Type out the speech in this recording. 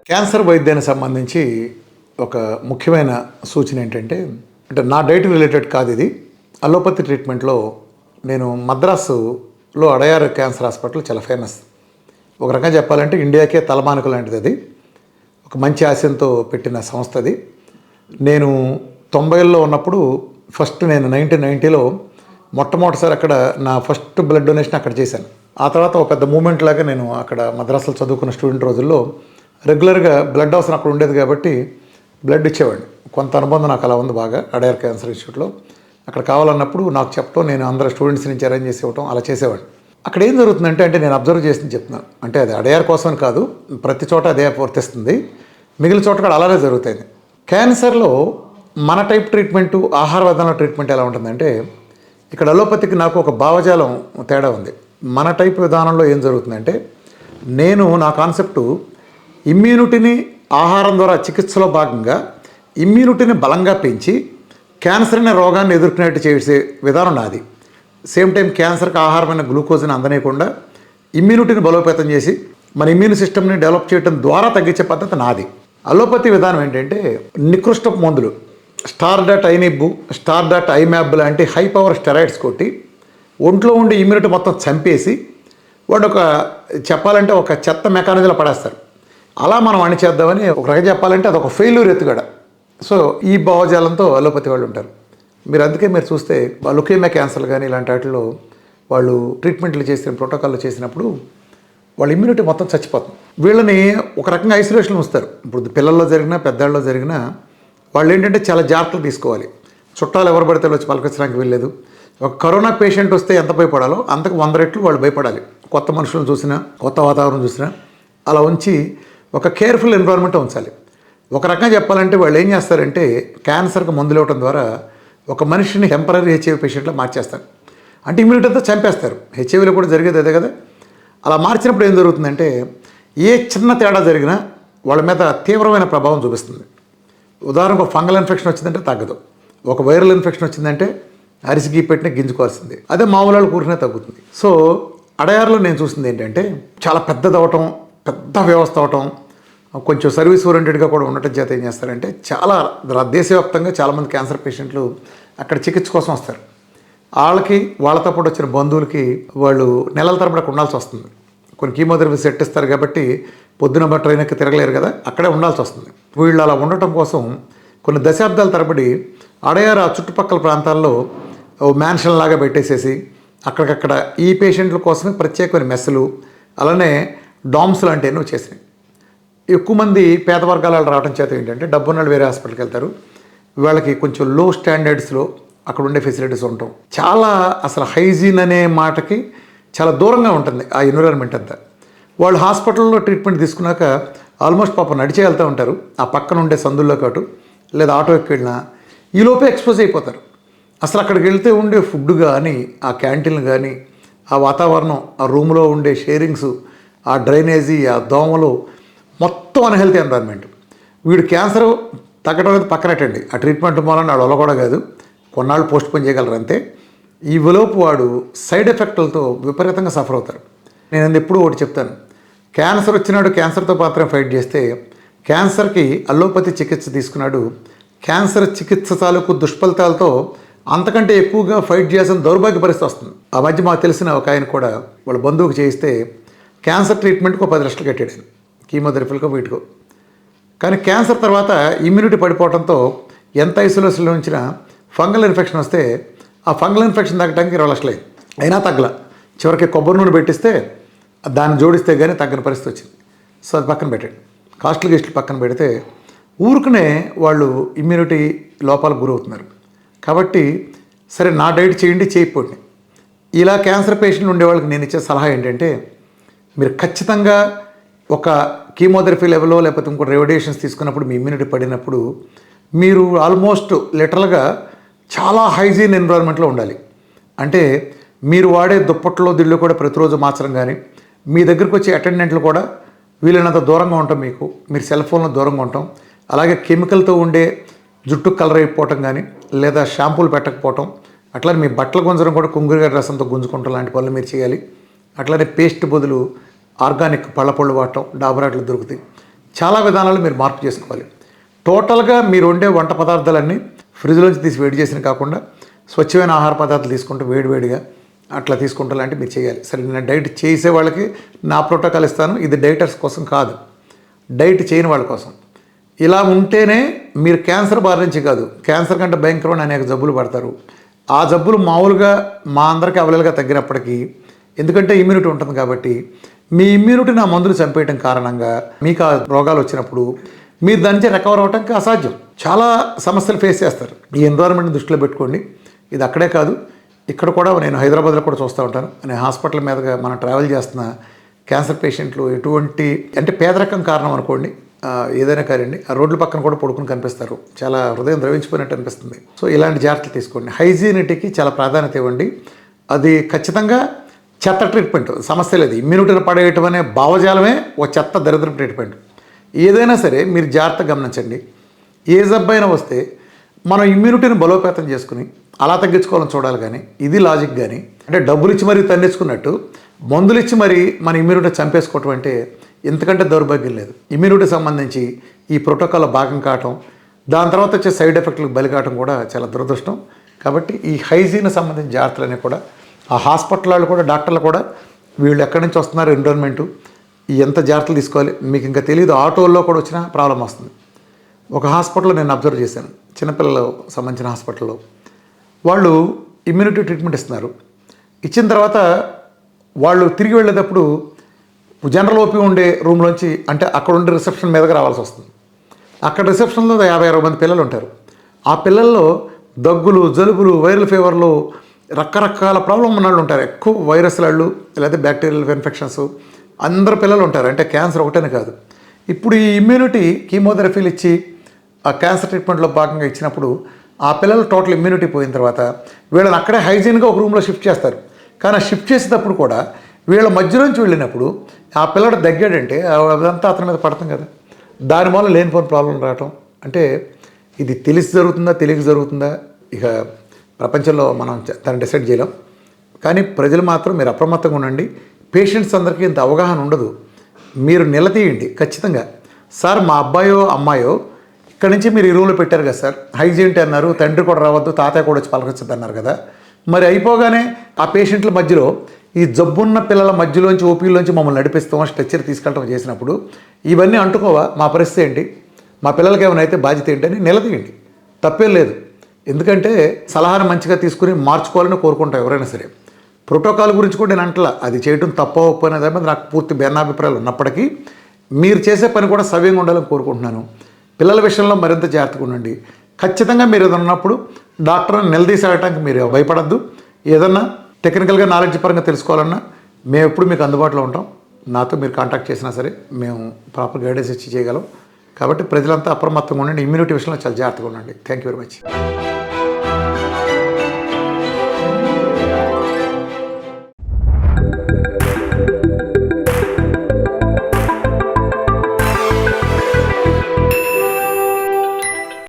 Cancer వైద్యానికి సంబంధించి ఒక ముఖ్యమైన సూచన ఏంటంటే, అంటే నా డైట్ రిలేటెడ్ కాదు ఇది. అలోపతి ట్రీట్మెంట్లో నేను మద్రాసులో అడయార్ క్యాన్సర్ హాస్పిటల్ చాలా ఫేమస్. ఒక రకంగా చెప్పాలంటే ఇండియాకే తలమానిక లాంటిది అది. ఒక మంచి ఆశయంతో పెట్టిన సంస్థ అది. నేను 90ల్లో ఉన్నప్పుడు నేను 1990లో మొట్టమొదటిసారి అక్కడ నా ఫస్ట్ బ్లడ్ డొనేషన్ అక్కడ చేశాను. ఆ తర్వాత ఒక పెద్ద మూమెంట్ లాగా నేను అక్కడ మద్రాసులో చదువుకున్న స్టూడెంట్ రోజుల్లో రెగ్యులర్గా బ్లడ్ అవసరం అక్కడ ఉండేది కాబట్టి బ్లడ్ ఇచ్చేవాడిని. కొంత అనుబంధం నాకు అలా ఉంది బాగా అడయార్ క్యాన్సర్ ఇన్స్టిట్యూట్లో. అక్కడ కావాలన్నప్పుడు నాకు చెప్పడం, నేను అందరు స్టూడెంట్స్ నుంచి అరేంజ్ చేసి ఇవ్వటం అలా చేసేవాడిని. అక్కడ ఏం జరుగుతుందంటే, నేను అబ్జర్వ్ చేసి చెప్తున్నాను, అంటే అది అడయార్ కోసమని కాదు, ప్రతి చోట అదే వర్తిస్తుంది, మిగిలిన చోట కూడా అలానే జరుగుతాయి. క్యాన్సర్లో మన టైప్ ట్రీట్మెంటు, ఆహార విధానంలో ట్రీట్మెంట్ ఎలా ఉంటుందంటే, ఇక్కడ అలోపతికి నాకు ఒక భావజాలం తేడా ఉంది. మన టైప్ విధానంలో ఏం జరుగుతుందంటే, నా కాన్సెప్టు ఇమ్యూనిటీని ఆహారం ద్వారా చికిత్సలో భాగంగా ఇమ్యూనిటీని బలంగా పెంచి క్యాన్సర్ అనే రోగాన్ని ఎదుర్కొనేట్టు చేసే విధానం నాది. సేమ్ టైం క్యాన్సర్కి ఆహారమైన గ్లూకోజ్ని అందనీయకుండా ఇమ్యూనిటీని బలోపేతం చేసి మన ఇమ్యూన్ సిస్టమ్ని డెవలప్ చేయడం ద్వారా తగ్గించే పద్ధతి నాది. అలోపతి విధానం ఏంటంటే, నికృష్టపు మందులు స్టార్డాట్ ఐమ్యాబ్ లాంటి హై పవర్ స్టెరాయిడ్స్ కొట్టి ఒంట్లో ఉండే ఇమ్యూనిటీ మొత్తం చంపేసి వాడు చెప్పాలంటే ఒక చెత్త మెకానిజంలో పడేస్తారు. అలా మనం అణి చేద్దామని ఒక రకంగా చెప్పాలంటే అదొక ఫెయిల్యూర్ ఎత్తుగడ. సో ఈ భావజాలంతో అలోపతి వాళ్ళు ఉంటారు. అందుకే మీరు చూస్తే లుకేమియా క్యాన్సర్ కానీ ఇలాంటి వాటిలో వాళ్ళు ట్రీట్మెంట్లు చేసిన ప్రోటోకాల్లో చేసినప్పుడు వాళ్ళ ఇమ్యూనిటీ మొత్తం చచ్చిపోతుంది. వీళ్ళని ఒక రకంగా ఐసోలేషన్లో ఉంచుతారు. ఇప్పుడు పిల్లల్లో జరిగినా పెద్దవాళ్ళలో జరిగినా వాళ్ళు ఏంటంటే చాలా జాగ్రత్తలు తీసుకోవాలి. చుట్టాలు ఎవరు పడితే వచ్చి పలకరించడానికి వెళ్ళలేదు. ఒక కరోనా పేషెంట్ వస్తే ఎంత భయపడాలో అంతకు 100 రెట్లు వాళ్ళు భయపడాలి. కొత్త మనుషులను చూసినా, కొత్త వాతావరణం చూసినా అలా ఉంచి ఒక కేర్ఫుల్ ఎన్విరాన్మెంట్ ఉంచాలి. ఒక రకంగా చెప్పాలంటే వాళ్ళు ఏం చేస్తారంటే, క్యాన్సర్కి మందులు ఇవ్వడం ద్వారా ఒక మనిషిని టెంపరీ హెచ్ఐవి పేషెంట్లో మార్చేస్తారు. అంటే ఇమ్యూనిటీ అంతా చంపేస్తారు. హెచ్ఐవిలో కూడా జరిగేది అదే కదా. అలా మార్చినప్పుడు ఏం జరుగుతుందంటే, ఏ చిన్న తేడా జరిగినా వాళ్ళ మీద తీవ్రమైన ప్రభావం చూపిస్తుంది. ఉదాహరణకు ఫంగల్ ఇన్ఫెక్షన్ వచ్చిందంటే తగ్గదు, ఒక వైరల్ ఇన్ఫెక్షన్ వచ్చిందంటే అరిసిగి పెట్టిన గింజుకోవాల్సింది. అదే మామూలు వాళ్ళు కూరినే తగ్గుతుంది. సో అడయార్లో నేను చూసింది ఏంటంటే, చాలా పెద్దదవటం, పెద్ద వ్యవస్థ అవటం, కొంచెం సర్వీస్ ఓరియంటెడ్గా కూడా ఉండటం చేత ఏం చేస్తారంటే, చాలా దేశవ్యాప్తంగా చాలామంది క్యాన్సర్ పేషెంట్లు అక్కడ చికిత్స కోసం వస్తారు. వాళ్ళతో పాటు వచ్చిన బంధువులకి వాళ్ళు నెలల తరబడి అక్కడ ఉండాల్సి వస్తుంది. కొన్ని కీమోథెరపీ సెట్ ఇస్తారు కాబట్టి పొద్దున ట్రైన్ ఎక్కి తిరగలేరు కదా, అక్కడే ఉండాల్సి వస్తుంది. వీళ్ళు అలా ఉండటం కోసం కొన్ని దశాబ్దాల తరబడి అడయార్ ఆ చుట్టుపక్కల ప్రాంతాల్లో మ్యాన్షన్ లాగా పెట్టేసేసి అక్కడికక్కడ ఈ పేషెంట్ల కోసమే ప్రత్యేకమైన మెస్సులు, అలానే డామ్స్ లాంటివి చేసినాయి. ఎక్కువ మంది పేద వర్గాల రావడం చేత ఏంటంటే, డబ్బున్న వేరే హాస్పిటల్కి వెళ్తారు. వాళ్ళకి కొంచెం లో స్టాండర్డ్స్లో అక్కడ ఉండే ఫెసిలిటీస్ ఉంటాం. చాలా అసలు హైజీన్ అనే మాటకి చాలా దూరంగా ఉంటుంది ఆ ఎన్విరాన్మెంట్ అంతా. వాళ్ళు హాస్పిటల్లో ట్రీట్మెంట్ తీసుకున్నాక ఆల్మోస్ట్ పాపం నడిచే వెళ్తూ ఉంటారు. ఆ పక్కన ఉండే సందుల్లో కాటు లేదా ఆటో ఎక్కి వెళ్ళినా ఈ లోపే ఎక్స్పోజ్ అయిపోతారు. అసలు అక్కడికి వెళ్తే ఉండే ఫుడ్ కానీ, ఆ క్యాంటీన్లు కానీ, ఆ వాతావరణం, ఆ రూమ్లో ఉండే షేరింగ్స్, ఆ డ్రైనేజీ, ఆ దోమలు, మొత్తం అన్హెల్తీ ఎన్విరాన్మెంట్. వీడు క్యాన్సర్ తగ్గడం అనేది పక్కనట్టండి, ఆ ట్రీట్మెంట్ మూలన వాడు వల్ల కూడా కాదు, కొన్నాళ్ళు పోస్ట్ పోన్ చేయగలరు అంతే. ఈ విలోపు వాడు సైడ్ ఎఫెక్ట్లతో విపరీతంగా సఫర్ అవుతారు. నేను ఎప్పుడూ ఒకటి చెప్తాను, క్యాన్సర్ వచ్చినాడు క్యాన్సర్తో మాత్రం ఫైట్ చేస్తే, క్యాన్సర్కి అలోపతి చికిత్స తీసుకున్నాడు క్యాన్సర్ చికిత్స తాలూకు దుష్ఫలితాలతో అంతకంటే ఎక్కువగా ఫైట్ చేయాల్సిన దౌర్భాగ్య పరిస్థితి వస్తుంది. ఆ మధ్య మాకు తెలిసిన ఒక ఆయన కూడా వాళ్ళ బంధువుకి చేయిస్తే క్యాన్సర్ ట్రీట్మెంట్కు 10 లక్షలు కట్టాడు, కీమోథెరపీలకు వీటికో. కానీ క్యాన్సర్ తర్వాత ఇమ్యూనిటీ పడిపోవడంతో ఎంత ఐసోలేషన్లో ఉంచినా ఫంగల్ ఇన్ఫెక్షన్ వస్తే ఆ ఫంగల్ ఇన్ఫెక్షన్ తగ్గడానికి 20 లక్షలు అయింది, అయినా తగ్గల. చివరికి కొబ్బరి నూనె పెట్టిస్తే దాన్ని జోడిస్తే కానీ తగ్గని పరిస్థితి వచ్చింది. సో అది పక్కన పెట్టండి, కాస్ట్లీ పక్కన పెడితే ఊరుకునే వాళ్ళు ఇమ్యూనిటీ లోపాలకు గురవుతున్నారు. కాబట్టి సరే నా డైట్ చేయండి, చేయకపోండి. ఇలా క్యాన్సర్ పేషెంట్లు ఉండే వాళ్ళకి నేను ఇచ్చే సలహా ఏంటంటే, మీరు ఖచ్చితంగా ఒక కీమోథెరపీ లెవెల్లో లేకపోతే ఇంకో రేడియేషన్స్ తీసుకున్నప్పుడు మీ ఇమ్యూనిటీ పడినప్పుడు మీరు ఆల్మోస్ట్ లిటరల్గా చాలా హైజీన్ ఎన్విరాన్మెంట్లో ఉండాలి. అంటే మీరు వాడే దుప్పట్లో దిళ్ళు కూడా ప్రతిరోజు మార్చడం కానీ, మీ దగ్గరికి వచ్చే అటెండెంట్లు కూడా వీలైనంత దూరంగా ఉంటాం, మీరు సెల్ ఫోన్లో దూరంగా ఉంటాం. అలాగే కెమికల్తో ఉండే జుట్టు కలర్ అయిపోవటం కానీ, లేదా షాంపూలు పెట్టకపోవటం, అట్లా మీ బట్టలు గుంజడం కూడా కుంగురుగారి రసంతో గుంజుకుంటాం లాంటి పనులు మీరు చేయాలి. అట్లానే పేస్ట్ బదులు ఆర్గానిక్ పళ్ళపళ్ళు వాడటం, డాబరాట్లు దొరుకుతాయి. చాలా విధానాలు మీరు మార్పు చేసుకోవాలి. టోటల్గా మీరు వండే వంట పదార్థాలన్నీ ఫ్రిడ్జ్లోంచి తీసి వేడి చేసిన కాకుండా స్వచ్ఛమైన ఆహార పదార్థాలు తీసుకుంటూ వేడివేడిగా అట్లా తీసుకుంటూ లాంటివి మీరు చేయాలి. సరే, నేను డైట్ చేసే వాళ్ళకి నా ప్రోటోకాల్ ఇస్తాను. ఇది డైటర్స్ కోసం కాదు, డైట్ చేయని వాళ్ళ కోసం. ఇలా ఉంటేనే మీరు క్యాన్సర్ బారి నుంచి కాదు, క్యాన్సర్ కంటే భయంకరమైన అనేక జబ్బులు పడతారు. ఆ జబ్బులు మామూలుగా మా అందరికీ అవలేలుగా తగ్గినప్పటికీ, ఎందుకంటే ఇమ్యూనిటీ ఉంటుంది కాబట్టి, మీ ఇమ్యూనిటీని ఆ మందులు చంపేయటం కారణంగా మీకు ఆ రోగాలు వచ్చినప్పుడు మీరు దాని నుంచి రికవర్ అవ్వడానికి అసాధ్యం. చాలా సమస్యలు ఫేస్ చేస్తారు. ఈ ఎన్విరాన్మెంట్ని దృష్టిలో పెట్టుకోండి. ఇది అక్కడే కాదు, ఇక్కడ కూడా నేను హైదరాబాద్లో కూడా చూస్తూ ఉంటాను. నేను హాస్పిటల్ మీదుగా మనం ట్రావెల్ చేస్తున్న క్యాన్సర్ పేషెంట్లు ఎటువంటి అంటే పేదరికం కారణం అనుకోండి, ఏదైనా కానివ్వండి, ఆ రోడ్ల పక్కన కూడా పడుకుని కనిపిస్తారు. చాలా హృదయం ద్రవించిపోయినట్టు అనిపిస్తుంది. సో ఇలాంటి జాగ్రత్తలు తీసుకోండి. హైజీనిటీకి చాలా ప్రాధాన్యత ఇవ్వండి. అది ఖచ్చితంగా చెత్త ట్రీట్మెంట్ సమస్య లేదు. ఇమ్యూనిటీని పడేయటం అనే భావజాలమే ఓ చెత్త దరిద్ర ట్రీట్మెంట్. ఏదైనా సరే మీరు జాగ్రత్తగా గమనించండి. ఏ జబ్బైనా వస్తే మనం ఇమ్యూనిటీని బలోపేతం చేసుకుని అలా తగ్గించుకోవాలని చూడాలి. కానీ ఇది లాజిక్. కానీ అంటే డబ్బులు ఇచ్చి మరీ తన్నించుకున్నట్టు మందులు ఇచ్చి మరీ మన ఇమ్యూనిటీ చంపేసుకోవటం అంటే ఎంతకంటే దౌర్భాగ్యం లేదు. ఇమ్యూనిటీ సంబంధించి ఈ ప్రోటోకాల్లో భాగం కావటం, దాని తర్వాత వచ్చే సైడ్ ఎఫెక్ట్లకు బలి కావటం కూడా చాలా దురదృష్టం. కాబట్టి ఈ హైజీన్ సంబంధించిన జాగ్రత్తలన్నీ కూడా ఆ హాస్పిటల్ వాళ్ళు కూడా, డాక్టర్లు కూడా, వీళ్ళు ఎక్కడి నుంచి వస్తున్నారు, ఎన్విరాన్మెంటు, ఎంత జాగ్రత్తలు తీసుకోవాలి మీకు ఇంకా తెలియదు. ఆటోల్లో కూడా వచ్చిన ప్రాబ్లం వస్తుంది. ఒక హాస్పిటల్లో నేను అబ్జర్వ్ చేశాను, చిన్నపిల్లలు సంబంధించిన హాస్పిటల్లో వాళ్ళు ఇమ్యూనిటీ ట్రీట్మెంట్ ఇస్తున్నారు. ఇచ్చిన తర్వాత వాళ్ళు తిరిగి వెళ్ళేటప్పుడు జనరల్ ఓపీ ఉండే రూమ్లోంచి, అంటే అక్కడ ఉండే రిసెప్షన్ మీదగా రావాల్సి వస్తుంది. అక్కడ రిసెప్షన్లో 50-60 మంది పిల్లలు ఉంటారు. ఆ పిల్లల్లో దగ్గులు, జలుబులు, వైరల్ ఫీవర్లు, రకరకాల ప్రాబ్లం ఉన్న వాళ్ళు ఉంటారు. ఎక్కువ వైరస్ వాళ్ళు లేదా బ్యాక్టీరియల్ ఇన్ఫెక్షన్స్ అందరు పిల్లలు ఉంటారు. అంటే క్యాన్సర్ ఒకటేనే కాదు. ఇప్పుడు ఈ ఇమ్యూనిటీ కీమోథెరపీలు ఇచ్చి ఆ క్యాన్సర్ ట్రీట్మెంట్లో భాగంగా ఇచ్చినప్పుడు ఆ పిల్లలు టోటల్ ఇమ్యూనిటీ పోయిన తర్వాత వీళ్ళని అక్కడే హైజీన్గా ఒక రూమ్లో షిఫ్ట్ చేస్తారు. కానీ ఆ షిఫ్ట్ చేసేటప్పుడు కూడా వీళ్ళ మధ్యలోంచి వెళ్ళినప్పుడు ఆ పిల్లడు దగ్గాడంటే అదంతా అతని మీద పడతాం కదా. దానివల్ల లేనిపోయిన ప్రాబ్లం రావటం. అంటే ఇది తెలిసి జరుగుతుందా, తెలియక జరుగుతుందా, ఇక ప్రపంచంలో మనం దాన్ని డిసైడ్ చేయలేం. కానీ ప్రజలు మాత్రం మీరు అప్రమత్తంగా ఉండండి. పేషెంట్స్ అందరికీ ఇంత అవగాహన ఉండదు. మీరు నిలదీయండి ఖచ్చితంగా. సార్, మా అబ్బాయో అమ్మాయో ఇక్కడ నుంచి మీరు ఈ రూమ్లో పెట్టారు కదా సార్, హైజీనిటీ అన్నారు, తండ్రి కూడా రావద్దు, తాతయ్య కూడా వచ్చి పలకరించద్దు అన్నారు కదా. మరి అయిపోగానే ఆ పేషెంట్ల మధ్యలో ఈ జబ్బున్న పిల్లల మధ్యలోంచి ఓపీలోంచి మమ్మల్ని నడిపిస్తాం, స్ట్రెచ్చర్ తీసుకెళ్ళటం చేసినప్పుడు ఇవన్నీ అంటుకోవా, మా పరిస్థితి ఏంటి, మా పిల్లలకి ఏమైనా అయితే బాధ్యత ఏంటి అని నిలదీయండి. తప్పేం లేదు. ఎందుకంటే సలహాను మంచిగా తీసుకుని మార్చుకోవాలని కోరుకుంటాం ఎవరైనా సరే. ప్రోటోకాల్ గురించి కూడా నేను అంటలా, అది చేయడం తప్ప ఒప్పు అనే దాని మీద నాకు పూర్తి భిన్నాభిప్రాయాలు ఉన్నప్పటికీ మీరు చేసే పని కూడా సవ్యంగా ఉండాలని కోరుకుంటున్నాను. పిల్లల విషయంలో మరింత జాగ్రత్తగా ఉండండి. ఖచ్చితంగా మీరు ఏదైనా ఉన్నప్పుడు డాక్టర్ని నిలదీసేయడానికి మీరు భయపడద్దు. ఏదన్నా టెక్నికల్గా నాలెడ్జ్ పరంగా తెలుసుకోవాలన్నా మేము ఎప్పుడు మీకు అందుబాటులో ఉంటాం. నాతో మీరు కాంటాక్ట్ చేసినా సరే మేము ప్రాపర్ గైడెన్స్ ఇచ్చి చేయగలం. కాబట్టి ప్రజలంతా అప్రమత్తంగా ఉండండి. ఇమ్యూనిటీ విషయంలో చాలా జాగ్రత్తగా ఉండండి. Thank you very much.